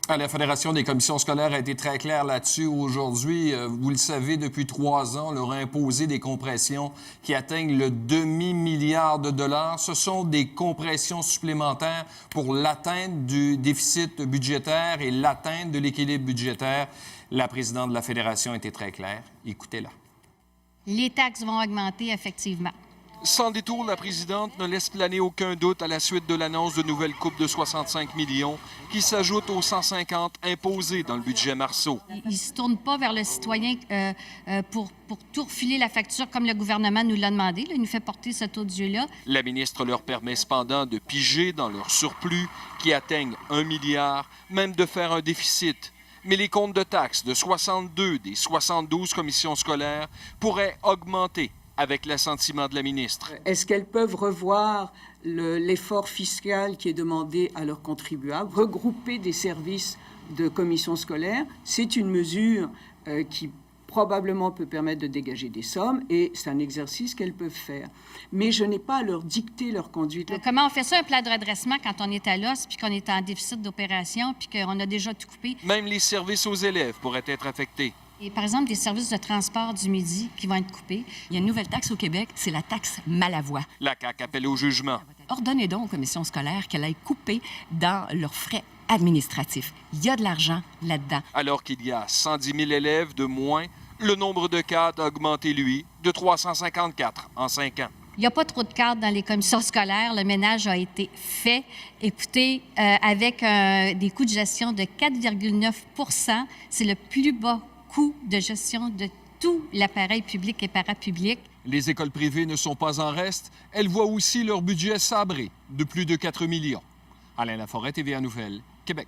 La Fédération des commissions scolaires a été très claire là-dessus aujourd'hui. Vous le savez, depuis 3 ans, on leur a imposé des compressions qui atteignent le demi-milliard de dollars. Ce sont des compressions supplémentaires pour l'atteinte du déficit budgétaire et l'atteinte de l'équilibre budgétaire. La présidente de la Fédération était très claire. Écoutez-la. Les taxes vont augmenter, effectivement. Sans détour, la présidente ne laisse planer aucun doute à la suite de l'annonce de nouvelles coupes de 65 millions qui s'ajoutent aux 150 imposés dans le budget Marceau. Ils ne se tournent pas vers le citoyen pour tout refiler la facture comme le gouvernement nous l'a demandé. Là, il nous fait porter ce taux d'yeux-là. La ministre leur permet cependant de piger dans leur surplus qui atteignent 1 milliard, même de faire un déficit. Mais les comptes de taxes de 62 des 72 commissions scolaires pourraient augmenter avec l'assentiment de la ministre. Est-ce qu'elles peuvent revoir l'effort fiscal qui est demandé à leurs contribuables, regrouper des services de commission scolaire? C'est une mesure qui probablement peut permettre de dégager des sommes et c'est un exercice qu'elles peuvent faire. Mais je n'ai pas à leur dicter leur conduite. Comment on fait ça, un plan de redressement, quand on est à l'os, puis qu'on est en déficit d'opération, puis qu'on a déjà tout coupé? Même les services aux élèves pourraient être affectés. Et par exemple, des services de transport du midi qui vont être coupés. Il y a une nouvelle taxe au Québec, c'est la taxe Malavoie. La CAQ appelle au jugement. Ordonnez donc aux commissions scolaires qu'elles aillent couper dans leurs frais administratifs. Il y a de l'argent là-dedans. Alors qu'il y a 110 000 élèves de moins, le nombre de cadres a augmenté, lui, de 354 en 5 ans. Il n'y a pas trop de cadres dans les commissions scolaires. Le ménage a été fait. Écoutez, avec des coûts de gestion de 4,9 %, c'est le plus bas coût de gestion de tout l'appareil public et parapublic. Les écoles privées ne sont pas en reste. Elles voient aussi leur budget sabré de plus de 4 millions. Alain Laforêt, TVA Nouvelles, Québec.